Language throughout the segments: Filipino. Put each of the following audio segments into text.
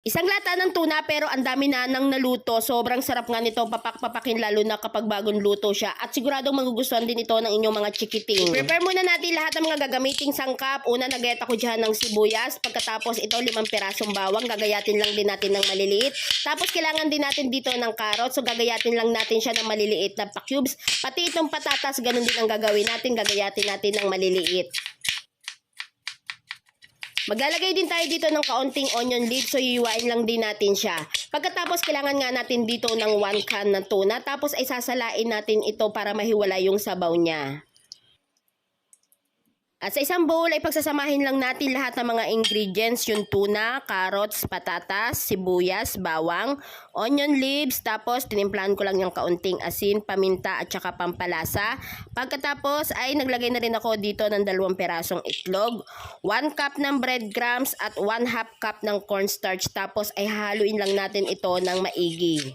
Isang lata ng tuna pero ang dami na nang naluto. Sobrang sarap nga nito papak-papakin lalo na kapag bagong luto siya. At siguradong magugustuhan din ito ng inyong mga chikiting. Prepare muna natin lahat ng mga gagamiting sangkap. Una, nagayat ako dyan ng sibuyas. Pagkatapos ito, 5 pirasong bawang. Gagayatin lang din natin ng maliliit. Tapos kailangan din natin dito ng carrot. So gagayatin lang natin siya ng maliliit na pa-cubes. Pati itong patatas, ganun din ang gagawin natin. Gagayatin natin ng maliliit. Maglalagay din tayo dito ng kaunting onion leaves, so iiwain lang din natin siya. Pagkatapos kailangan nga natin dito ng 1 can na tuna, tapos ay sasalain natin ito para mahiwala yung sabaw niya. At sa isang bowl ay pagsasamahin lang natin lahat ng mga ingredients, yung tuna, carrots, patatas, sibuyas, bawang, onion leaves, tapos tinimplahan ko lang yung kaunting asin, paminta at saka pampalasa. Pagkatapos ay naglagay na rin ako dito ng 2 perasong itlog, 1 cup ng breadcrumbs at 1/2 cup ng cornstarch, tapos ay haluin lang natin ito ng maigi.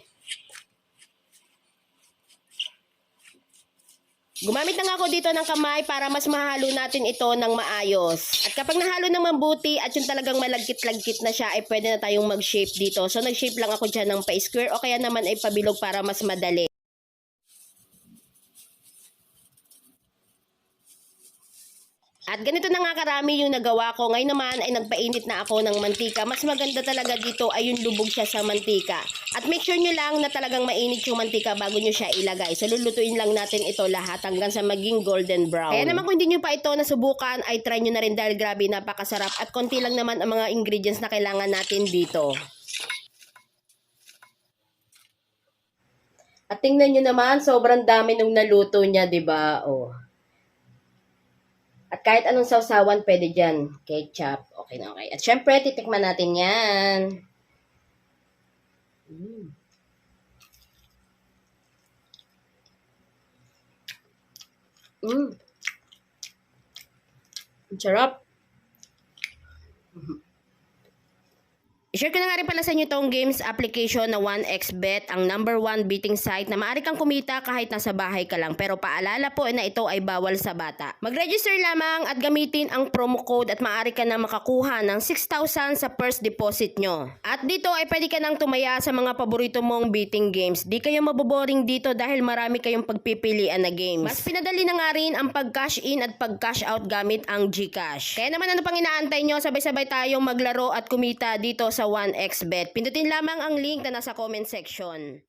Gumamit na nga ako dito ng kamay para mas mahalo natin ito ng maayos. At kapag nahalo ng mabuti at yung talagang malagkit-lagkit na siya, ay pwede na tayong mag-shape dito. So nag-shape lang ako dyan ng pa-square o kaya naman ay pabilog para mas madali. At ganito na nga karami yung nagawa ko. Ngayon naman ay nagpainit na ako ng mantika. Mas maganda talaga dito ay yung lubog siya sa mantika. At make sure nyo lang na talagang mainit yung mantika bago nyo siya ilagay. So lulutuin lang natin ito lahat hanggang sa maging golden brown. Kaya naman kung hindi nyo pa ito nasubukan, ay try nyo na rin dahil grabe napakasarap. At konti lang naman ang mga ingredients na kailangan natin dito. At tingnan nyo naman, sobrang dami nung naluto niya, diba? Oh. At kahit anong sausawan, pwede dyan. Ketchup. Okay na okay. At syempre, titikman natin yan. Ang sarap. I-share ko na nga rin pala sa inyo itong games application na 1xBet, ang #1 betting site na maaari kang kumita kahit nasa bahay ka lang. Pero paalala po na ito ay bawal sa bata. Mag-register lamang at gamitin ang promo code at maaari ka na makakuha ng 6,000 sa first deposit nyo. At dito ay pwede ka nang tumaya sa mga paborito mong betting games. Di kayo maboboring dito dahil marami kayong pagpipilian na games. Mas pinadali na nga rin ang pag-cash in at pag-cash out gamit ang GCash. Kaya naman ano pang inaantay nyo, sabay-sabay tayong maglaro at kumita dito sa 1xBet. Pindutin lamang ang link na nasa comment section.